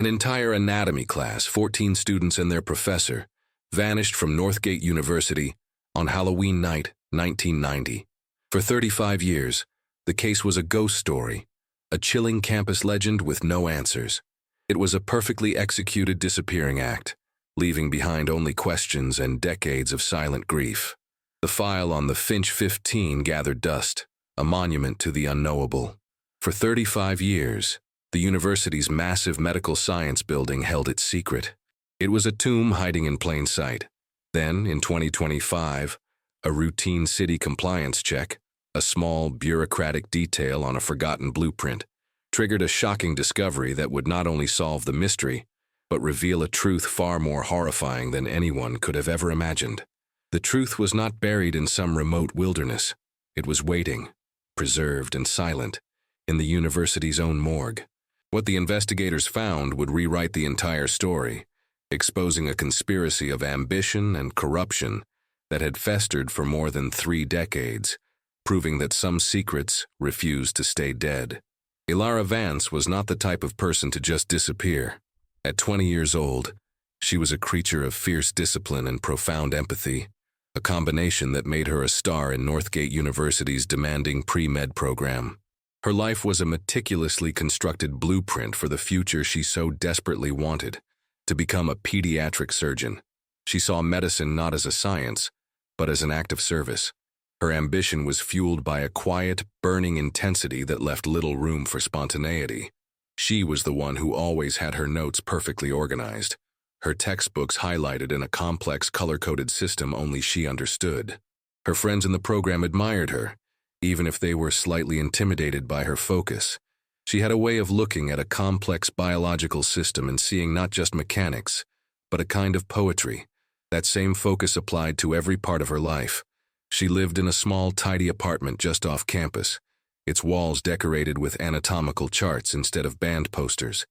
An entire anatomy class, 14 students and their professor, vanished from Northgate University on Halloween night, 1990. For 35 years, the case was a ghost story, a chilling campus legend with no answers. It was a perfectly executed disappearing act, leaving behind only questions and decades of silent grief. The file on the Finch 15 gathered dust, a monument to the unknowable. For 35 years, the university's massive medical science building held its secret. It was a tomb hiding in plain sight. Then, in 2025, a routine city compliance check, a small bureaucratic detail on a forgotten blueprint, triggered a shocking discovery that would not only solve the mystery, but reveal a truth far more horrifying than anyone could have ever imagined. The truth was not buried in some remote wilderness. It was waiting, preserved and silent, in the university's own morgue. What the investigators found would rewrite the entire story, exposing a conspiracy of ambition and corruption that had festered for more than 3 decades, proving that some secrets refused to stay dead. Ilara Vance was not the type of person to just disappear. At 20 years old, she was a creature of fierce discipline and profound empathy, a combination that made her a star in Northgate University's demanding pre-med program. Her life was a meticulously constructed blueprint for the future she so desperately wanted, to become a pediatric surgeon. She saw medicine not as a science, but as an act of service. Her ambition was fueled by a quiet, burning intensity that left little room for spontaneity. She was the one who always had her notes perfectly organized, her textbooks highlighted in a complex color-coded system only she understood. Her friends in the program admired her, even if they were slightly intimidated by her focus. She had a way of looking at a complex biological system and seeing not just mechanics, but a kind of poetry. That same focus applied to every part of her life. She lived in a small, tidy apartment just off campus, its walls decorated with anatomical charts instead of band posters.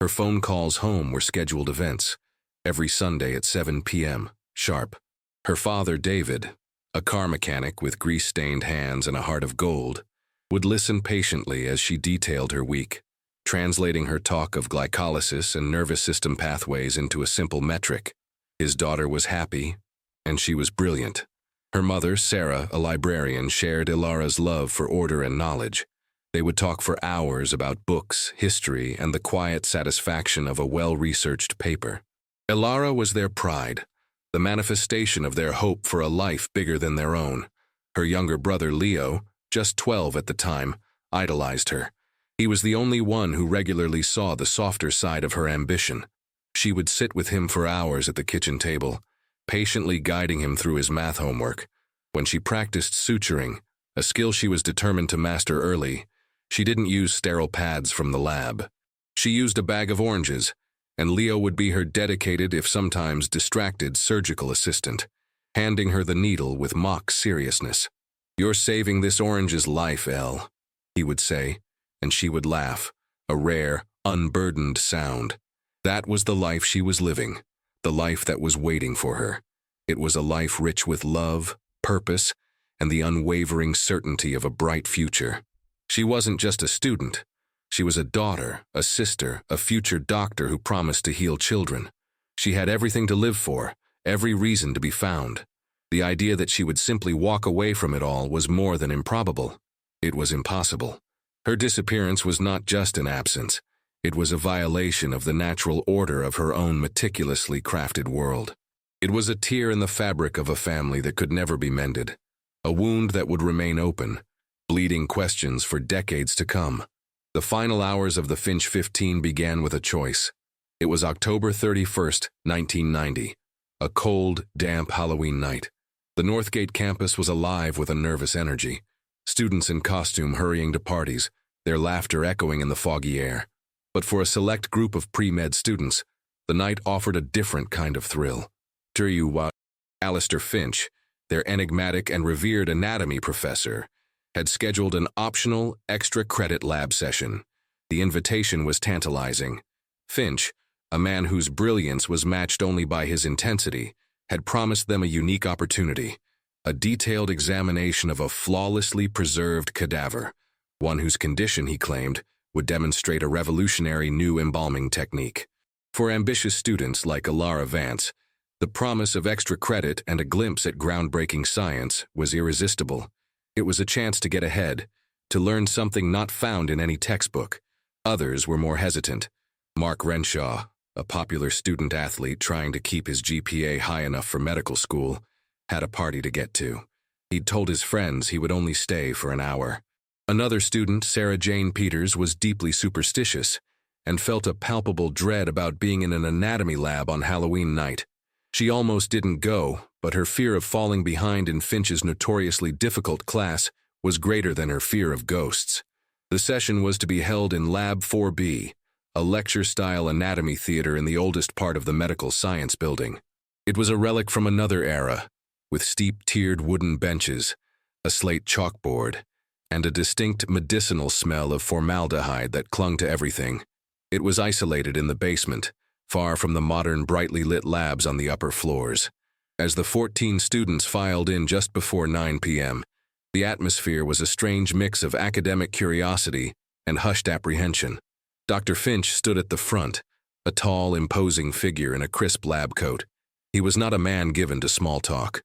Her phone calls home were scheduled events, every Sunday at 7 p.m., sharp. Her father, David, a car mechanic with grease-stained hands and a heart of gold, would listen patiently as she detailed her week, translating her talk of glycolysis and nervous system pathways into a simple metric. His daughter was happy, and she was brilliant. Her mother, Sarah, a librarian, shared Ilara's love for order and knowledge. They would talk for hours about books, history, and the quiet satisfaction of a well-researched paper. Ilara was their pride, the manifestation of their hope for a life bigger than their own. Her younger brother, Leo, just 12 at the time, idolized her. He was the only one who regularly saw the softer side of her ambition. She would sit with him for hours at the kitchen table, patiently guiding him through his math homework. When she practiced suturing, a skill she was determined to master early, she didn't use sterile pads from the lab. She used a bag of oranges, and Leo would be her dedicated, if sometimes distracted, surgical assistant, handing her the needle with mock seriousness. "You're saving this orange's life, Elle," he would say, and she would laugh, a rare, unburdened sound. That was the life she was living, the life that was waiting for her. It was a life rich with love, purpose, and the unwavering certainty of a bright future. She wasn't just a student. She was a daughter, a sister, a future doctor who promised to heal children. She had everything to live for, every reason to be found. The idea that she would simply walk away from it all was more than improbable. It was impossible. Her disappearance was not just an absence. It was a violation of the natural order of her own meticulously crafted world. It was a tear in the fabric of a family that could never be mended, a wound that would remain open, bleeding questions for decades to come. The final hours of the Finch 15 began with a choice. It was October 31st, 1990, a cold, damp Halloween night. The Northgate campus was alive with a nervous energy, students in costume hurrying to parties, their laughter echoing in the foggy air. But for a select group of pre-med students, the night offered a different kind of thrill. Alistair Finch, their enigmatic and revered anatomy professor, had scheduled an optional, extra-credit lab session. The invitation was tantalizing. Finch, a man whose brilliance was matched only by his intensity, had promised them a unique opportunity, a detailed examination of a flawlessly preserved cadaver, one whose condition, he claimed, would demonstrate a revolutionary new embalming technique. For ambitious students like Alara Vance, the promise of extra credit and a glimpse at groundbreaking science was irresistible. It was a chance to get ahead, to learn something not found in any textbook. Others were more hesitant. Mark Renshaw, a popular student-athlete trying to keep his GPA high enough for medical school, had a party to get to. He'd told his friends he would only stay for an hour. Another student, Sarah Jane Peters, was deeply superstitious and felt a palpable dread about being in an anatomy lab on Halloween night. She almost didn't go, but her fear of falling behind in Finch's notoriously difficult class was greater than her fear of ghosts. The session was to be held in Lab 4B, a lecture-style anatomy theater in the oldest part of the medical science building. It was a relic from another era, with steep tiered wooden benches, a slate chalkboard, and a distinct medicinal smell of formaldehyde that clung to everything. It was isolated in the basement, far from the modern brightly lit labs on the upper floors. As the 14 students filed in just before 9 p.m., the atmosphere was a strange mix of academic curiosity and hushed apprehension. Dr. Finch stood at the front, a tall, imposing figure in a crisp lab coat. He was not a man given to small talk.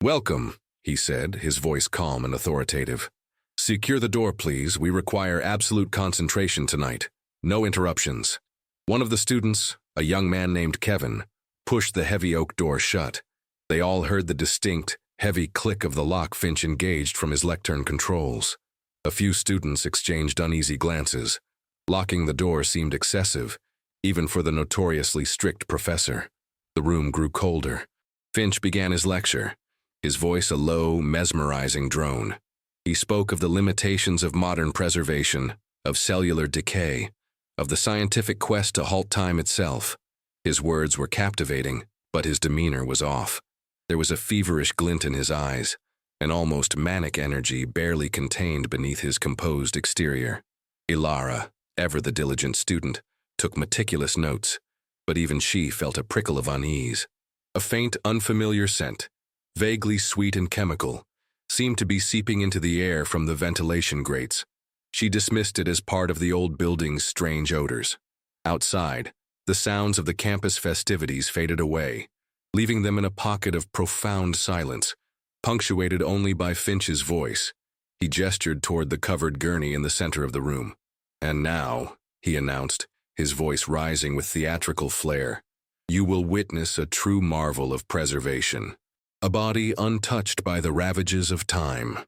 "Welcome," he said, his voice calm and authoritative. "Secure the door, please. We require absolute concentration tonight. No interruptions." One of the students, a young man named Kevin, pushed the heavy oak door shut. They all heard the distinct, heavy click of the lock Finch engaged from his lectern controls. A few students exchanged uneasy glances. Locking the door seemed excessive, even for the notoriously strict professor. The room grew colder. Finch began his lecture, his voice a low, mesmerizing drone. He spoke of the limitations of modern preservation, of cellular decay, of the scientific quest to halt time itself. His words were captivating, but his demeanor was off. There was a feverish glint in his eyes, an almost manic energy barely contained beneath his composed exterior. Ilara, ever the diligent student, took meticulous notes, but even she felt a prickle of unease. A faint, unfamiliar scent, vaguely sweet and chemical, seemed to be seeping into the air from the ventilation grates. She dismissed it as part of the old building's strange odors. Outside, the sounds of the campus festivities faded away, leaving them in a pocket of profound silence, punctuated only by Finch's voice. He gestured toward the covered gurney in the center of the room. "And now," he announced, his voice rising with theatrical flair, "you will witness a true marvel of preservation. A body untouched by the ravages of time."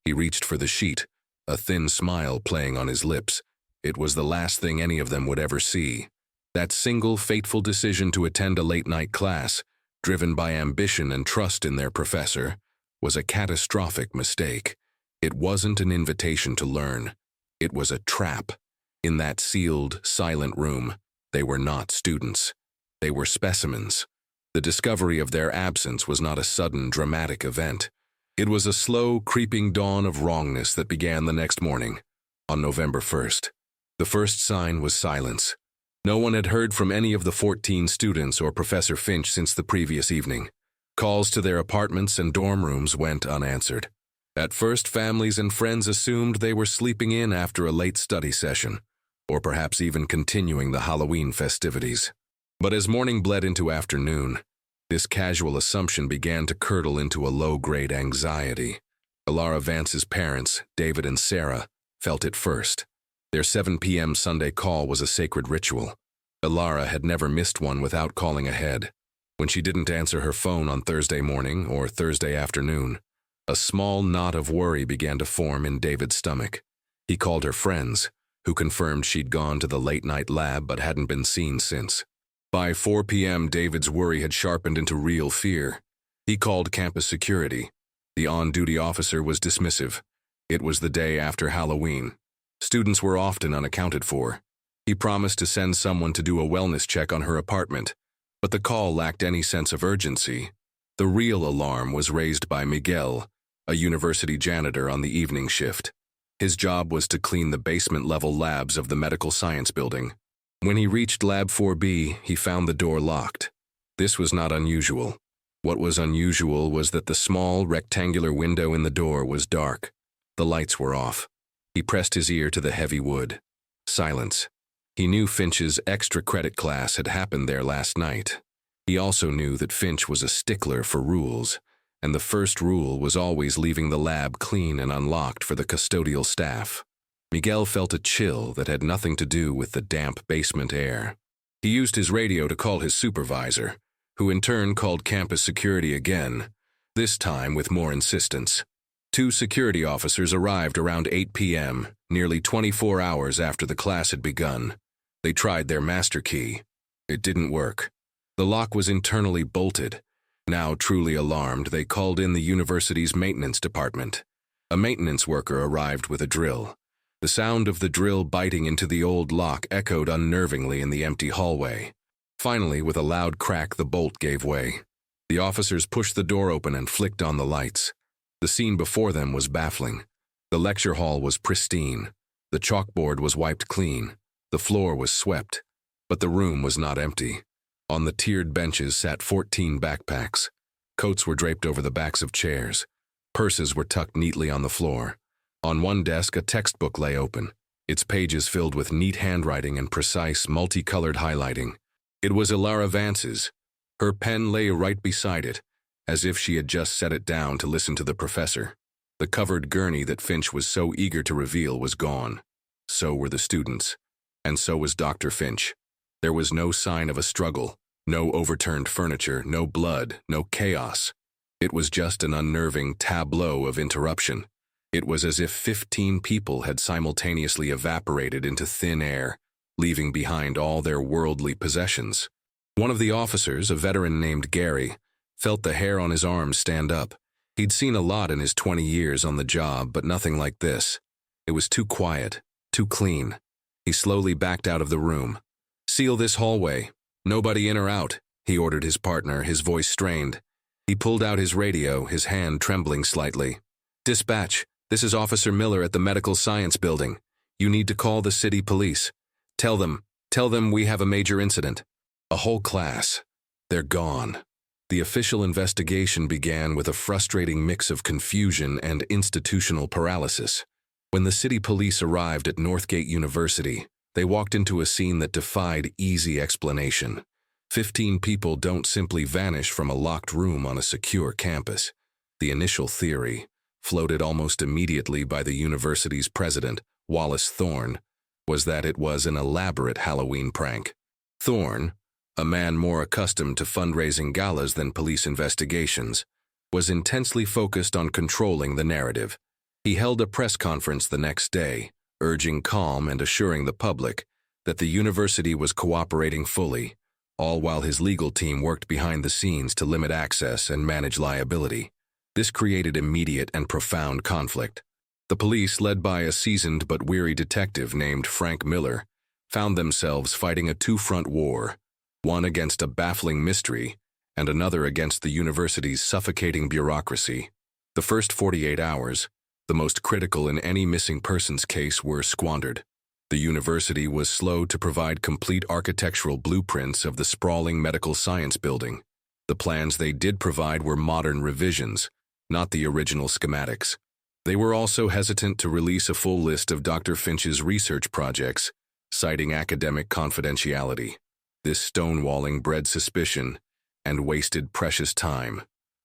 He reached for the sheet, a thin smile playing on his lips. It was the last thing any of them would ever see. That single fateful decision to attend a late-night class, driven by ambition and trust in their professor, was a catastrophic mistake. It wasn't an invitation to learn. It was a trap. In that sealed, silent room, they were not students. They were specimens. The discovery of their absence was not a sudden, dramatic event. It was a slow, creeping dawn of wrongness that began the next morning, on November 1st. The first sign was silence. No one had heard from any of the 14 students or Professor Finch since the previous evening. Calls to their apartments and dorm rooms went unanswered. At first, families and friends assumed they were sleeping in after a late study session, or perhaps even continuing the Halloween festivities. But as morning bled into afternoon, this casual assumption began to curdle into a low-grade anxiety. Alara Vance's parents, David and Sarah, felt it first. Their 7 p.m. Sunday call was a sacred ritual. Alara had never missed one without calling ahead. When she didn't answer her phone on Thursday morning or Thursday afternoon, a small knot of worry began to form in David's stomach. He called her friends, who confirmed she'd gone to the late-night lab but hadn't been seen since. By 4 p.m., David's worry had sharpened into real fear. He called campus security. The on-duty officer was dismissive. It was the day after Halloween. Students were often unaccounted for. He promised to send someone to do a wellness check on her apartment, but the call lacked any sense of urgency. The real alarm was raised by Miguel, a university janitor on the evening shift. His job was to clean the basement-level labs of the medical science building. When he reached Lab 4B, he found the door locked. This was not unusual. What was unusual was that the small, rectangular window in the door was dark. The lights were off. He pressed his ear to the heavy wood. Silence. He knew Finch's extra credit class had happened there last night. He also knew that Finch was a stickler for rules, and the first rule was always leaving the lab clean and unlocked for the custodial staff. Miguel felt a chill that had nothing to do with the damp basement air. He used his radio to call his supervisor, who in turn called campus security again, this time with more insistence. 2 security officers arrived around 8 p.m., nearly 24 hours after the class had begun. They tried their master key. It didn't work. The lock was internally bolted. Now truly alarmed, they called in the university's maintenance department. A maintenance worker arrived with a drill. The sound of the drill biting into the old lock echoed unnervingly in the empty hallway. Finally, with a loud crack, the bolt gave way. The officers pushed the door open and flicked on the lights. The scene before them was baffling. The lecture hall was pristine. The chalkboard was wiped clean. The floor was swept. But the room was not empty. On the tiered benches sat 14 backpacks. Coats were draped over the backs of chairs. Purses were tucked neatly on the floor. On one desk, a textbook lay open, its pages filled with neat handwriting and precise, multicolored highlighting. It was Ilara Vance's. Her pen lay right beside it, as if she had just set it down to listen to the professor. The covered gurney that Finch was so eager to reveal was gone. So were the students. And so was Dr. Finch. There was no sign of a struggle, no overturned furniture, no blood, no chaos. It was just an unnerving tableau of interruption. It was as if 15 people had simultaneously evaporated into thin air, leaving behind all their worldly possessions. One of the officers, a veteran named Gary, felt the hair on his arms stand up. He'd seen a lot in his 20 years on the job, but nothing like this. It was too quiet, too clean. He slowly backed out of the room. "Seal this hallway. Nobody in or out," he ordered his partner, his voice strained. He pulled out his radio, his hand trembling slightly. "Dispatch, this is Officer Miller at the Medical Science Building. You need to call the city police. Tell them we have a major incident." A whole class. They're gone. The official investigation began with a frustrating mix of confusion and institutional paralysis. When the city police arrived at Northgate University, they walked into a scene that defied easy explanation. 15 people don't simply vanish from a locked room on a secure campus. The initial theory, floated almost immediately by the university's president, Wallace Thorne, was that it was an elaborate Halloween prank. Thorne, a man more accustomed to fundraising galas than police investigations, was intensely focused on controlling the narrative. He held a press conference the next day, urging calm and assuring the public that the university was cooperating fully, all while his legal team worked behind the scenes to limit access and manage liability. This created immediate and profound conflict. The police, led by a seasoned but weary detective named Frank Miller, found themselves fighting a two-front war, one against a baffling mystery and another against the university's suffocating bureaucracy. The first 48 hours, the most critical in any missing persons case, were squandered. The university was slow to provide complete architectural blueprints of the sprawling medical science building. The plans they did provide were modern revisions, not the original schematics. They were also hesitant to release a full list of Dr. Finch's research projects, citing academic confidentiality. This stonewalling bred suspicion and wasted precious time.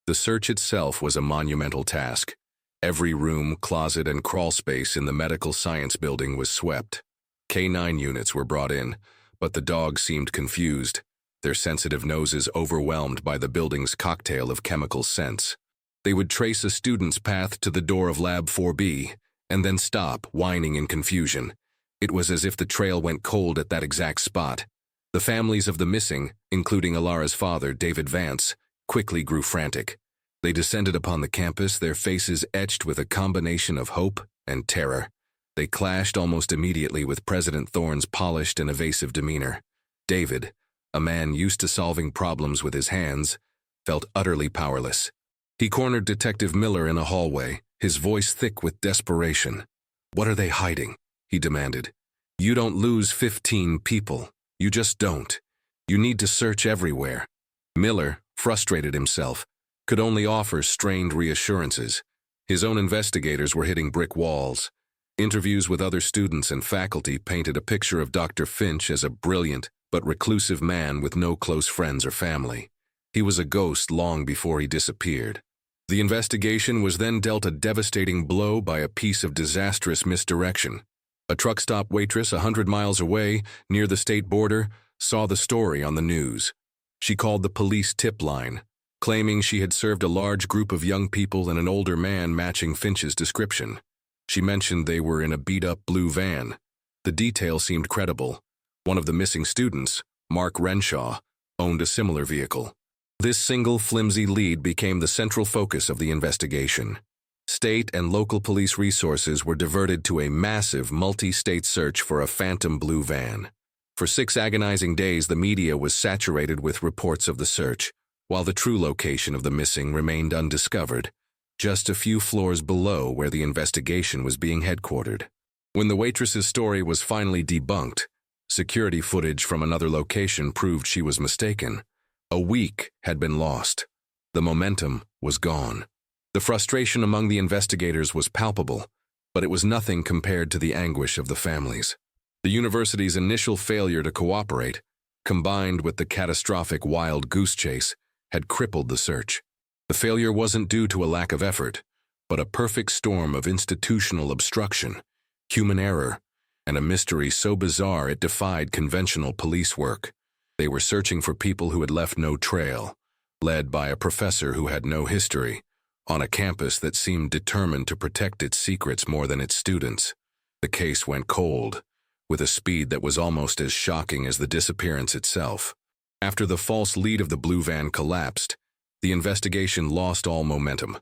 The search itself was a monumental task. Every room, closet, and crawl space in the medical science building was swept. K9 units were brought in, but the dogs seemed confused, their sensitive noses overwhelmed by the building's cocktail of chemical scents. They would trace a student's path to the door of Lab 4B, and then stop, whining in confusion. It was as if the trail went cold at that exact spot. The families of the missing, including Ilara's father, David Vance, quickly grew frantic. They descended upon the campus, their faces etched with a combination of hope and terror. They clashed almost immediately with President Thorne's polished and evasive demeanor. David, a man used to solving problems with his hands, felt utterly powerless. He cornered Detective Miller in a hallway, his voice thick with desperation. "What are they hiding?" he demanded. "You don't lose 15 people. You just don't. You need to search everywhere." Miller, frustrated himself, could only offer strained reassurances. His own investigators were hitting brick walls. Interviews with other students and faculty painted a picture of Dr. Finch as a brilliant but reclusive man with no close friends or family. He was a ghost long before he disappeared. The investigation was then dealt a devastating blow by a piece of disastrous misdirection. A truck stop waitress 100 miles away, near the state border, saw the story on the news. She called the police tip line, claiming she had served a large group of young people and an older man matching Finch's description. She mentioned they were in a beat-up blue van. The detail seemed credible. One of the missing students, Mark Renshaw, owned a similar vehicle. This single flimsy lead became the central focus of the investigation. State and local police resources were diverted to a massive multi-state search for a phantom blue van. For 6 agonizing days, the media was saturated with reports of the search, while the true location of the missing remained undiscovered, just a few floors below where the investigation was being headquartered. When the waitress's story was finally debunked, security footage from another location proved she was mistaken. A week had been lost. The momentum was gone. The frustration among the investigators was palpable, but it was nothing compared to the anguish of the families. The university's initial failure to cooperate, combined with the catastrophic wild goose chase, had crippled the search. The failure wasn't due to a lack of effort, but a perfect storm of institutional obstruction, human error, and a mystery so bizarre it defied conventional police work. They were searching for people who had left no trail, led by a professor who had no history, on a campus that seemed determined to protect its secrets more than its students. The case went cold, with a speed that was almost as shocking as the disappearance itself. After the false lead of the blue van collapsed, the investigation lost all momentum.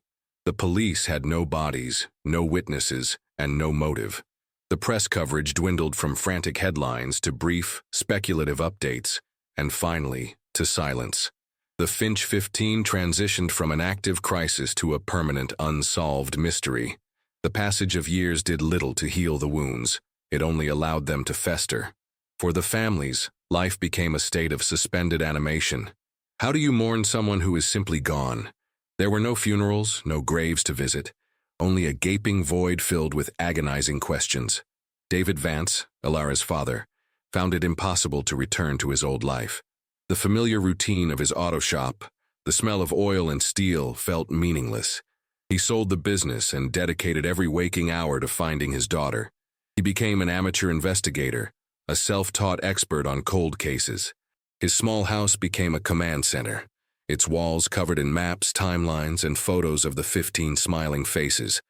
The police had no bodies, no witnesses, and no motive. The press coverage dwindled from frantic headlines to brief, speculative updates, and finally, to silence. The Finch 15 transitioned from an active crisis to a permanent, unsolved mystery. The passage of years did little to heal the wounds. It only allowed them to fester. For the families, life became a state of suspended animation. How do you mourn someone who is simply gone? There were no funerals, no graves to visit, only a gaping void filled with agonizing questions. David Vance, Alara's father, found it impossible to return to his old life. The familiar routine of his auto shop, the smell of oil and steel, felt meaningless. He sold the business and dedicated every waking hour to finding his daughter. He became an amateur investigator, a self-taught expert on cold cases. His small house became a command center, its walls covered in maps, timelines, and photos of the 15 smiling faces,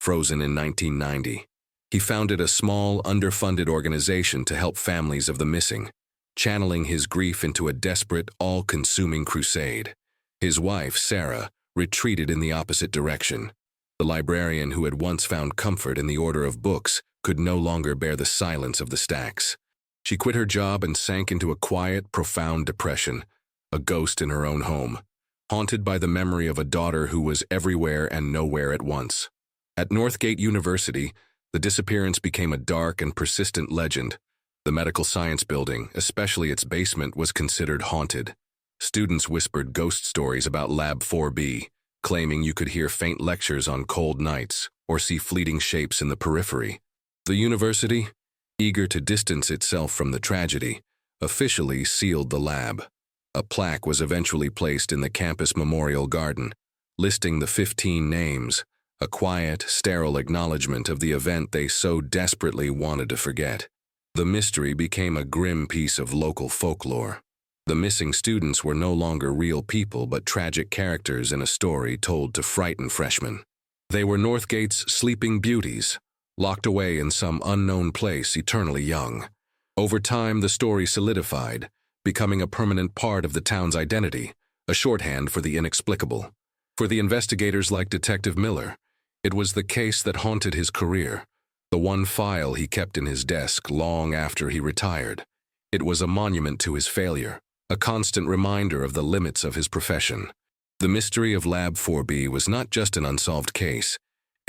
frozen in 1990. He founded a small, underfunded organization to help families of the missing, channeling his grief into a desperate, all-consuming crusade. His wife, Sarah, retreated in the opposite direction. The librarian who had once found comfort in the order of books could no longer bear the silence of the stacks. She quit her job and sank into a quiet, profound depression, a ghost in her own home, haunted by the memory of a daughter who was everywhere and nowhere at once. At Northgate University, the disappearance became a dark and persistent legend. The medical science building, especially its basement, was considered haunted. Students whispered ghost stories about Lab 4B, claiming you could hear faint lectures on cold nights or see fleeting shapes in the periphery. The university, eager to distance itself from the tragedy, officially sealed the lab. A plaque was eventually placed in the campus memorial garden, listing the 15 names, a quiet, sterile acknowledgement of the event they so desperately wanted to forget. The mystery became a grim piece of local folklore. The missing students were no longer real people but tragic characters in a story told to frighten freshmen. They were Northgate's sleeping beauties, locked away in some unknown place eternally young. Over time, the story solidified, becoming a permanent part of the town's identity, a shorthand for the inexplicable. For the investigators like Detective Miller, it was the case that haunted his career, the one file he kept in his desk long after he retired. It was a monument to his failure, a constant reminder of the limits of his profession. The mystery of Lab 4B was not just an unsolved case.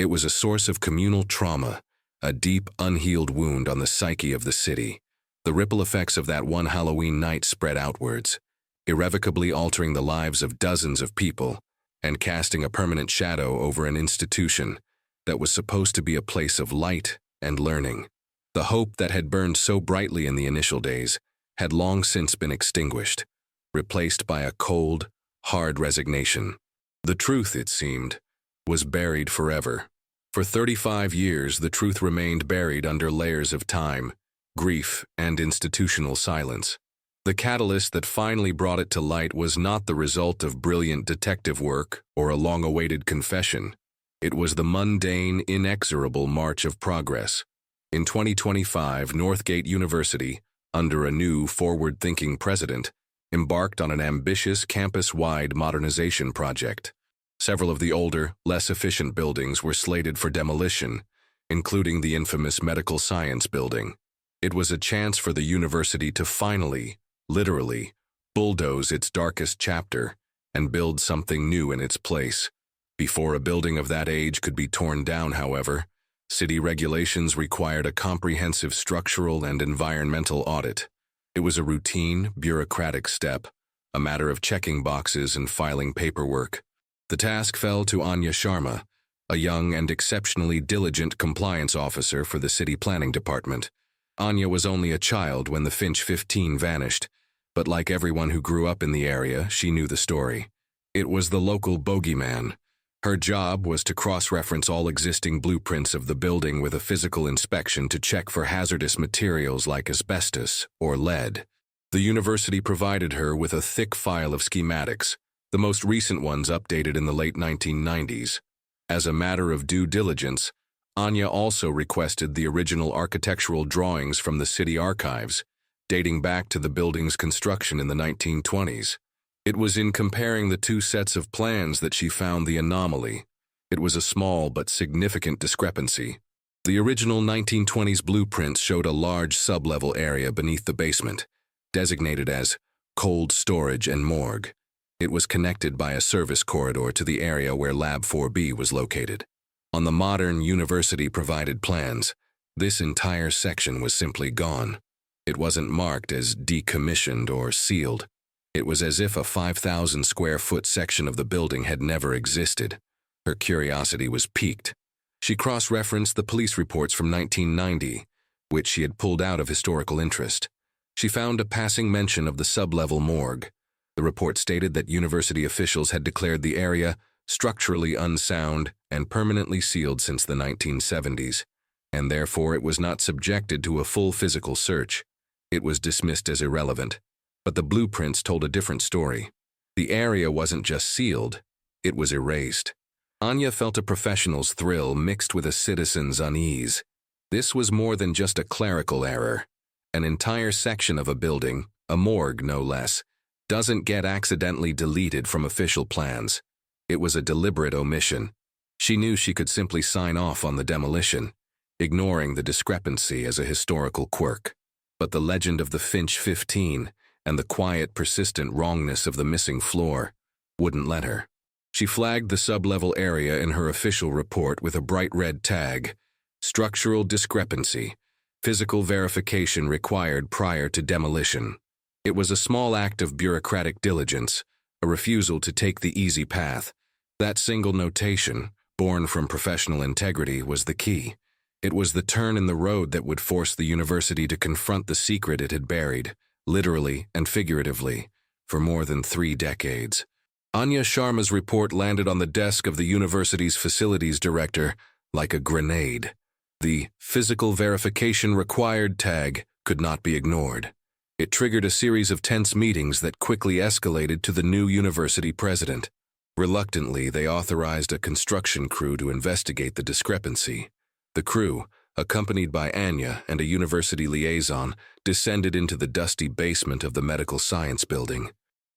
It was a source of communal trauma, a deep, unhealed wound on the psyche of the city. The ripple effects of that one Halloween night spread outwards, irrevocably altering the lives of dozens of people and casting a permanent shadow over an institution that was supposed to be a place of light and learning. The hope that had burned so brightly in the initial days had long since been extinguished, replaced by a cold, hard resignation. The truth, it seemed, was buried forever. For 35 years, the truth remained buried under layers of time, grief, and institutional silence. The catalyst that finally brought it to light was not the result of brilliant detective work or a long-awaited confession. It was the mundane, inexorable march of progress. In 2025, Northgate University, under a new, forward-thinking president, embarked on an ambitious campus-wide modernization project. Several of the older, less efficient buildings were slated for demolition, including the infamous Medical Science Building. It was a chance for the university to finally, literally, bulldoze its darkest chapter and build something new in its place. Before a building of that age could be torn down, however, city regulations required a comprehensive structural and environmental audit. It was a routine, bureaucratic step, a matter of checking boxes and filing paperwork. The task fell to Anya Sharma, a young and exceptionally diligent compliance officer for the city planning department. Anya was only a child when the Finch 15 vanished, but like everyone who grew up in the area, she knew the story. It was the local bogeyman. Her job was to cross-reference all existing blueprints of the building with a physical inspection to check for hazardous materials like asbestos or lead. The university provided her with a thick file of schematics, the most recent ones updated in the late 1990s. As a matter of due diligence, Anya also requested the original architectural drawings from the city archives, dating back to the building's construction in the 1920s. It was in comparing the two sets of plans that she found the anomaly. It was a small but significant discrepancy. The original 1920s blueprints showed a large sub-level area beneath the basement, designated as cold storage and morgue. It was connected by a service corridor to the area where Lab 4B was located. On the modern university-provided plans, this entire section was simply gone. It wasn't marked as decommissioned or sealed. It was as if a 5,000-square-foot section of the building had never existed. Her curiosity was piqued. She cross-referenced the police reports from 1990, which she had pulled out of historical interest. She found a passing mention of the sub-level morgue. The report stated that university officials had declared the area structurally unsound and permanently sealed since the 1970s, and therefore it was not subjected to a full physical search. It was dismissed as irrelevant. But the blueprints told a different story. The area wasn't just sealed, it was erased. Anya felt a professional's thrill mixed with a citizen's unease. This was more than just a clerical error. An entire section of a building, a morgue no less, doesn't get accidentally deleted from official plans. It was a deliberate omission. She knew she could simply sign off on the demolition, ignoring the discrepancy as a historical quirk. But the legend of the Finch 15 and the quiet, persistent wrongness of the missing floor wouldn't let her. She flagged the sub-level area in her official report with a bright red tag: structural discrepancy, physical verification required prior to demolition. It was a small act of bureaucratic diligence, a refusal to take the easy path. That single notation, born from professional integrity, was the key. It was the turn in the road that would force the university to confront the secret it had buried, literally and figuratively, for more than 3 decades. Anya Sharma's report landed on the desk of the university's facilities director like a grenade. The physical verification required tag could not be ignored. It triggered a series of tense meetings that quickly escalated to the new university president. Reluctantly, they authorized a construction crew to investigate the discrepancy. The crew, accompanied by Anya and a university liaison, descended into the dusty basement of the Medical Science Building.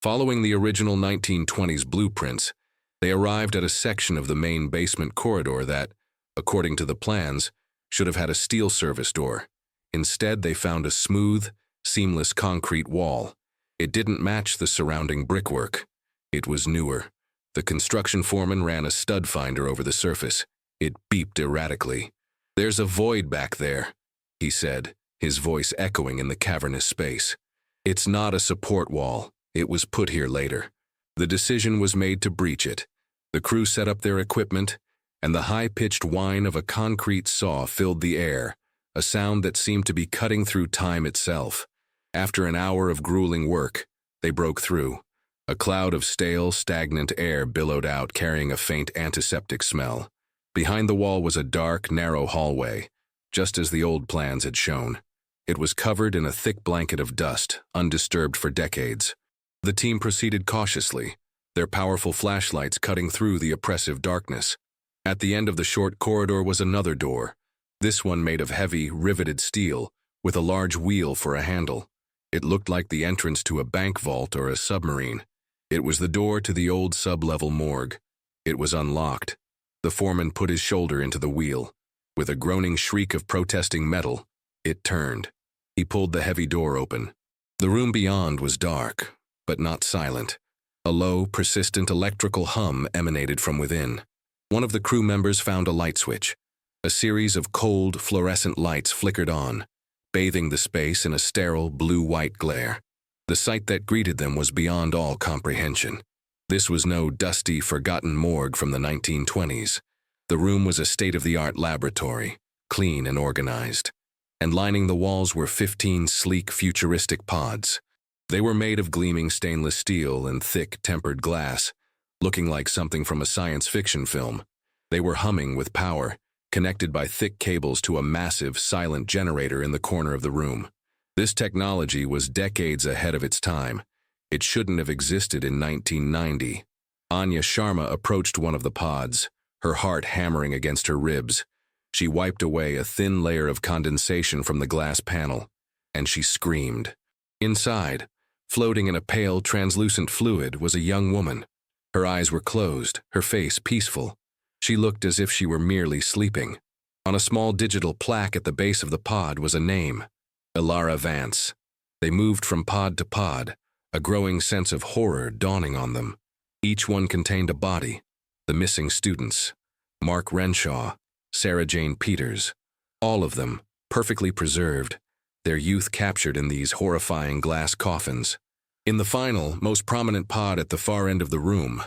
Following the original 1920s blueprints, they arrived at a section of the main basement corridor that, according to the plans, should have had a steel service door. Instead, they found a smooth, seamless concrete wall. It didn't match the surrounding brickwork. It was newer. The construction foreman ran a stud finder over the surface. It beeped erratically. "There's a void back there," he said, his voice echoing in the cavernous space. "It's not a support wall. It was put here later." The decision was made to breach it. The crew set up their equipment, and the high-pitched whine of a concrete saw filled the air, a sound that seemed to be cutting through time itself. After an hour of grueling work, they broke through. A cloud of stale, stagnant air billowed out, carrying a faint antiseptic smell. Behind the wall was a dark, narrow hallway, just as the old plans had shown. It was covered in a thick blanket of dust, undisturbed for decades. The team proceeded cautiously, their powerful flashlights cutting through the oppressive darkness. At the end of the short corridor was another door, this one made of heavy, riveted steel, with a large wheel for a handle. It looked like the entrance to a bank vault or a submarine. It was the door to the old sub-level morgue. It was unlocked. The foreman put his shoulder into the wheel. With a groaning shriek of protesting metal, it turned. He pulled the heavy door open. The room beyond was dark, but not silent. A low, persistent electrical hum emanated from within. One of the crew members found a light switch. A series of cold, fluorescent lights flickered on, bathing the space in a sterile, blue-white glare. The sight that greeted them was beyond all comprehension. This was no dusty, forgotten morgue from the 1920s. The room was a state-of-the-art laboratory, clean and organized. And lining the walls were 15 sleek, futuristic pods. They were made of gleaming stainless steel and thick, tempered glass, looking like something from a science fiction film. They were humming with power, connected by thick cables to a massive, silent generator in the corner of the room. This technology was decades ahead of its time. It shouldn't have existed in 1990. Anya Sharma approached one of the pods, her heart hammering against her ribs. She wiped away a thin layer of condensation from the glass panel, and she screamed. Inside, floating in a pale, translucent fluid, was a young woman. Her eyes were closed, her face peaceful. She looked as if she were merely sleeping. On a small digital plaque at the base of the pod was a name, Ilara Vance. They moved from pod to pod, a growing sense of horror dawning on them. Each one contained a body, the missing students, Mark Renshaw, Sarah Jane Peters, all of them perfectly preserved, their youth captured in these horrifying glass coffins. In the final, most prominent pod at the far end of the room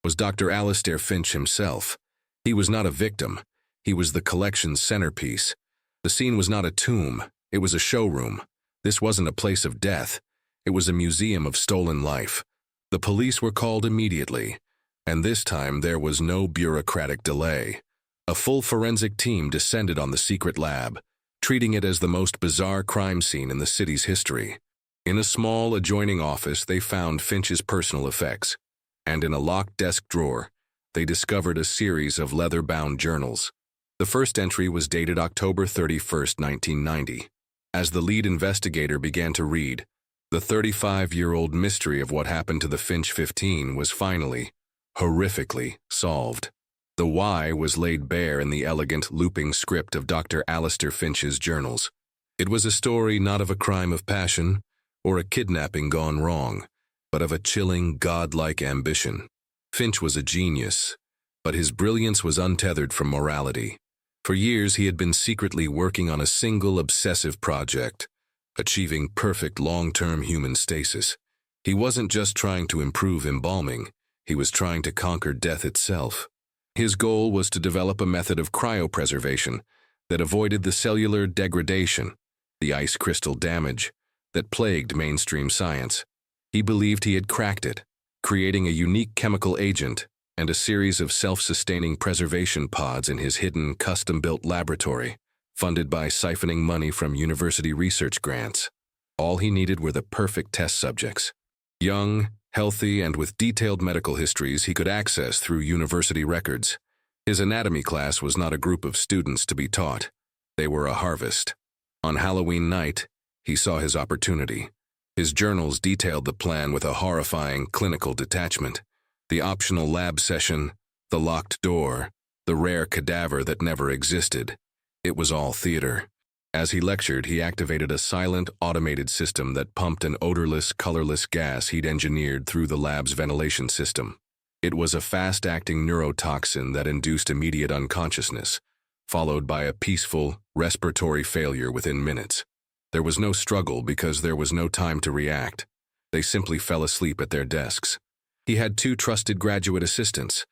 was Dr. Alistair Finch himself. He was not a victim, he was the collection's centerpiece. The scene was not a tomb, it was a showroom. This wasn't a place of death, it was a museum of stolen life. The police were called immediately, and this time there was no bureaucratic delay. A full forensic team descended on the secret lab, treating it as the most bizarre crime scene in the city's history. In a small adjoining office, they found Finch's personal effects, and in a locked desk drawer, they discovered a series of leather-bound journals. The first entry was dated October 31st, 1990. As the lead investigator began to read, the 35-year-old mystery of what happened to the Finch 15 was finally, horrifically, solved. The why was laid bare in the elegant, looping script of Dr. Alistair Finch's journals. It was a story not of a crime of passion or a kidnapping gone wrong, but of a chilling, godlike ambition. Finch was a genius, but his brilliance was untethered from morality. For years he had been secretly working on a single obsessive project, achieving perfect long-term human stasis. He wasn't just trying to improve embalming, he was trying to conquer death itself. His goal was to develop a method of cryopreservation that avoided the cellular degradation, the ice crystal damage, that plagued mainstream science. He believed he had cracked it, creating a unique chemical agent and a series of self-sustaining preservation pods in his hidden, custom-built laboratory, funded by siphoning money from university research grants. All he needed were the perfect test subjects. Young, healthy, and with detailed medical histories he could access through university records. His anatomy class was not a group of students to be taught. They were a harvest. On Halloween night, he saw his opportunity. His journals detailed the plan with a horrifying clinical detachment. The optional lab session, the locked door, the rare cadaver that never existed. It was all theater. As he lectured, he activated a silent, automated system that pumped an odorless, colorless gas he'd engineered through the lab's ventilation system. It was a fast-acting neurotoxin that induced immediate unconsciousness, followed by a peaceful, respiratory failure within minutes. There was no struggle because there was no time to react. They simply fell asleep at their desks. He had 2 trusted graduate assistants,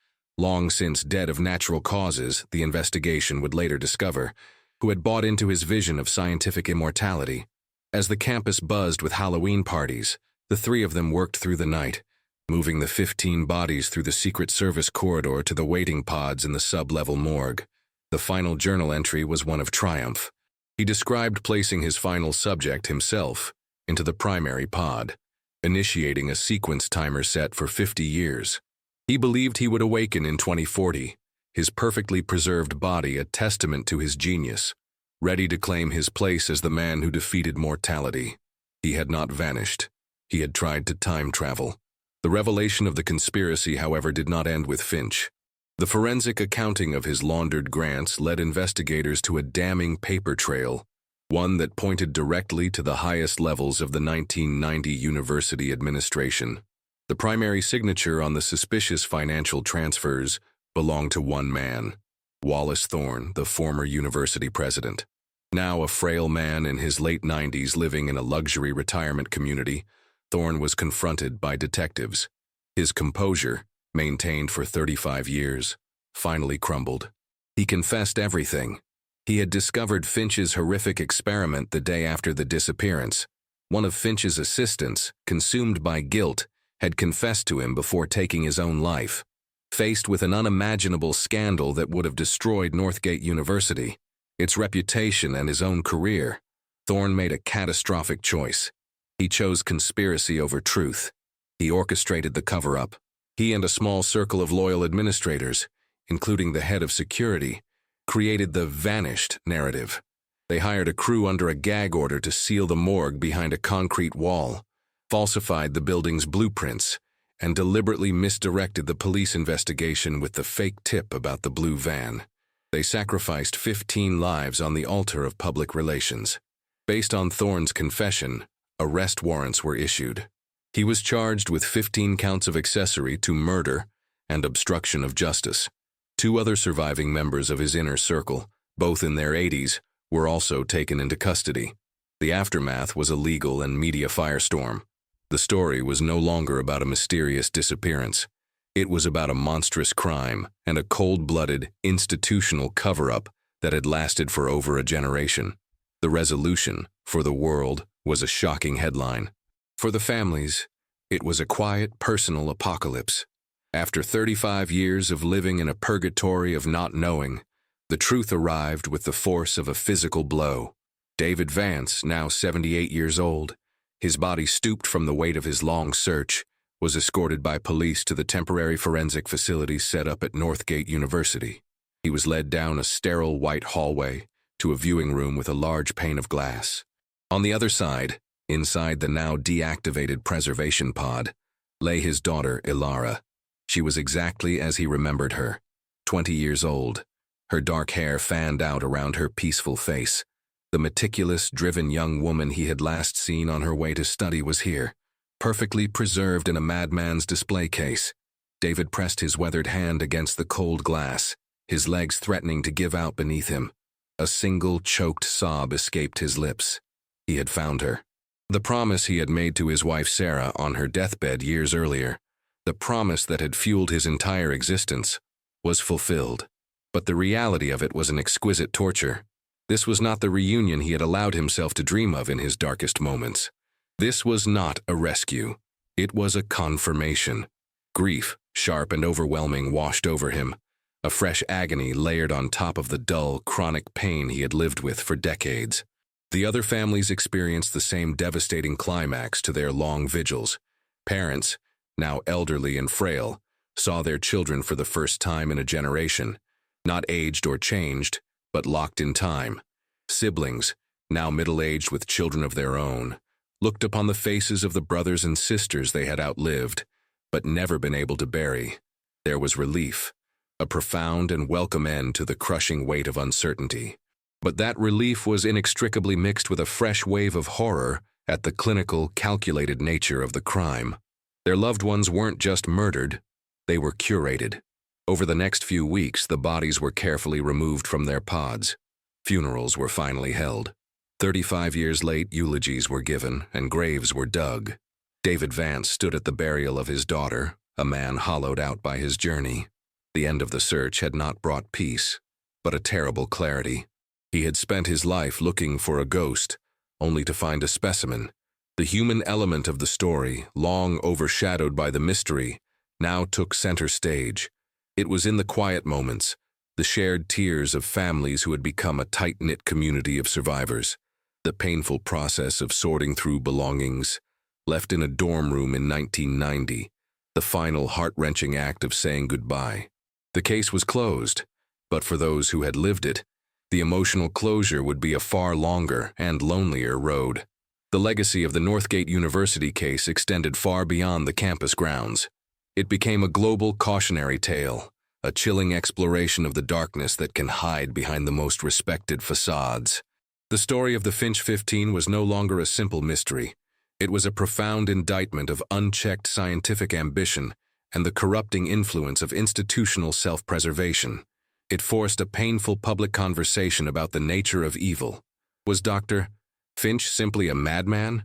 long since dead of natural causes, the investigation would later discover, who had bought into his vision of scientific immortality. As the campus buzzed with Halloween parties, the three of them worked through the night, moving the 15 bodies through the Secret Service corridor to the waiting pods in the sub-level morgue. The final journal entry was one of triumph. He described placing his final subject himself into the primary pod, initiating a sequence timer set for 50 years. He believed he would awaken in 2040, his perfectly preserved body a testament to his genius, ready to claim his place as the man who defeated mortality. He had not vanished. He had tried to time travel. The revelation of the conspiracy, however, did not end with Finch. The forensic accounting of his laundered grants led investigators to a damning paper trail, one that pointed directly to the highest levels of the 1990 university administration. The primary signature on the suspicious financial transfers belonged to one man, Wallace Thorne, the former university president. Now a frail man in his late 90s living in a luxury retirement community, Thorne was confronted by detectives. His composure, maintained for 35 years, finally crumbled. He confessed everything. He had discovered Finch's horrific experiment the day after the disappearance. One of Finch's assistants, consumed by guilt, had confessed to him before taking his own life. Faced with an unimaginable scandal that would have destroyed Northgate University, its reputation and his own career, Thorne made a catastrophic choice. He chose conspiracy over truth. He orchestrated the cover-up. He and a small circle of loyal administrators, including the head of security, created the vanished narrative. They hired a crew under a gag order to seal the morgue behind a concrete wall, falsified the building's blueprints, and deliberately misdirected the police investigation with the fake tip about the blue van. They sacrificed 15 lives on the altar of public relations. Based on Thorne's confession, arrest warrants were issued. He was charged with 15 counts of accessory to murder and obstruction of justice. Two other surviving members of his inner circle, both in their 80s, were also taken into custody. The aftermath was a legal and media firestorm. The story was no longer about a mysterious disappearance. It was about a monstrous crime and a cold-blooded, institutional cover-up that had lasted for over a generation. The resolution, for the world, was a shocking headline. For the families, it was a quiet, personal apocalypse. After 35 years of living in a purgatory of not knowing, the truth arrived with the force of a physical blow. David Vance, now 78 years old, his body stooped from the weight of his long search, was escorted by police to the temporary forensic facility set up at Northgate University. He was led down a sterile white hallway to a viewing room with a large pane of glass. On the other side, inside the now deactivated preservation pod, lay his daughter, Ilara. She was exactly as he remembered her, 20 years old. Her dark hair fanned out around her peaceful face. The meticulous, driven young woman he had last seen on her way to study was here, perfectly preserved in a madman's display case. David pressed his weathered hand against the cold glass, his legs threatening to give out beneath him. A single choked sob escaped his lips. He had found her. The promise he had made to his wife Sarah on her deathbed years earlier, the promise that had fueled his entire existence, was fulfilled. But the reality of it was an exquisite torture. This was not the reunion he had allowed himself to dream of in his darkest moments. This was not a rescue. It was a confirmation. Grief, sharp and overwhelming, washed over him, a fresh agony layered on top of the dull, chronic pain he had lived with for decades. The other families experienced the same devastating climax to their long vigils. Parents, now elderly and frail, saw their children for the first time in a generation, not aged or changed, but locked in time. Siblings, now middle-aged with children of their own, looked upon the faces of the brothers and sisters they had outlived, but never been able to bury. There was relief, a profound and welcome end to the crushing weight of uncertainty. But that relief was inextricably mixed with a fresh wave of horror at the clinical, calculated nature of the crime. Their loved ones weren't just murdered, they were curated. Over the next few weeks, the bodies were carefully removed from their pods. Funerals were finally held. 35 years late, eulogies were given and graves were dug. David Vance stood at the burial of his daughter, a man hollowed out by his journey. The end of the search had not brought peace, but a terrible clarity. He had spent his life looking for a ghost, only to find a specimen. The human element of the story, long overshadowed by the mystery, now took center stage. It was in the quiet moments, the shared tears of families who had become a tight-knit community of survivors, the painful process of sorting through belongings, left in a dorm room in 1990, the final heart-wrenching act of saying goodbye. The case was closed, but for those who had lived it, the emotional closure would be a far longer and lonelier road. The legacy of the Northgate University case extended far beyond the campus grounds. It became a global cautionary tale, a chilling exploration of the darkness that can hide behind the most respected facades. The story of the Finch 15 was no longer a simple mystery. It was a profound indictment of unchecked scientific ambition and the corrupting influence of institutional self-preservation. It forced a painful public conversation about the nature of evil. Was Dr. Finch simply a madman?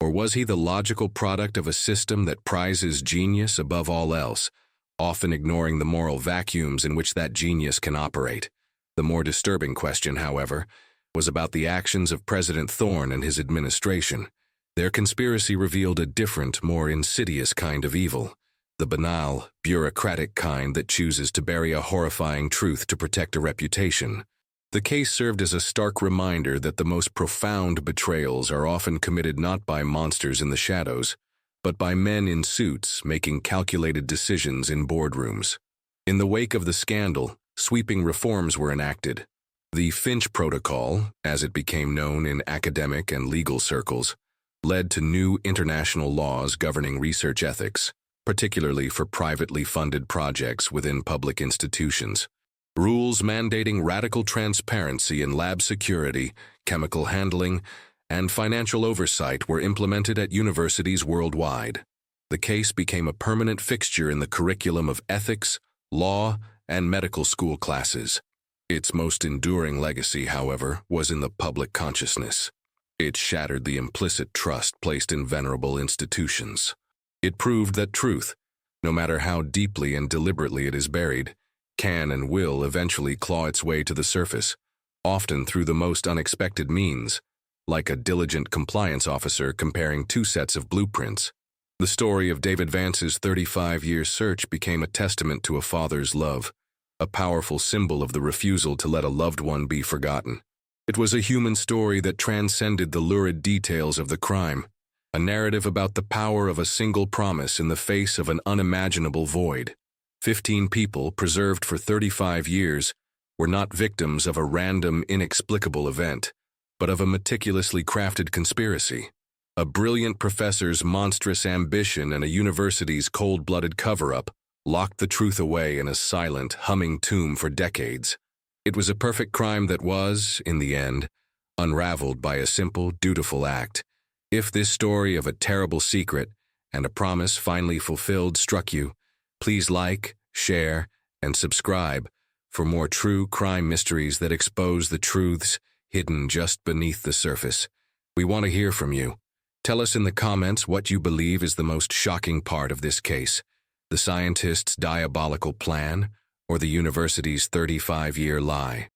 Or was he the logical product of a system that prizes genius above all else, often ignoring the moral vacuums in which that genius can operate? The more disturbing question, however, was about the actions of President Thorne and his administration. Their conspiracy revealed a different, more insidious kind of evil, the banal, bureaucratic kind that chooses to bury a horrifying truth to protect a reputation. The case served as a stark reminder that the most profound betrayals are often committed not by monsters in the shadows, but by men in suits making calculated decisions in boardrooms. In the wake of the scandal, sweeping reforms were enacted. The Finch Protocol, as it became known in academic and legal circles, led to new international laws governing research ethics, particularly for privately funded projects within public institutions. Rules mandating radical transparency in lab security, chemical handling, and financial oversight were implemented at universities worldwide. The case became a permanent fixture in the curriculum of ethics, law, and medical school classes. Its most enduring legacy, however, was in the public consciousness. It shattered the implicit trust placed in venerable institutions. It proved that truth, no matter how deeply and deliberately it is buried, can and will eventually claw its way to the surface, often through the most unexpected means, like a diligent compliance officer comparing two sets of blueprints. The story of David Vance's 35-year search became a testament to a father's love, a powerful symbol of the refusal to let a loved one be forgotten. It was a human story that transcended the lurid details of the crime, a narrative about the power of a single promise in the face of an unimaginable void. 15 people, preserved for 35 years, were not victims of a random, inexplicable event, but of a meticulously crafted conspiracy. A brilliant professor's monstrous ambition and a university's cold-blooded cover-up locked the truth away in a silent, humming tomb for decades. It was a perfect crime that was, in the end, unraveled by a simple, dutiful act. If this story of a terrible secret and a promise finally fulfilled struck you, please like, share, and subscribe for more true crime mysteries that expose the truths hidden just beneath the surface. We want to hear from you. Tell us in the comments what you believe is the most shocking part of this case: the scientist's diabolical plan or the university's 35-year lie.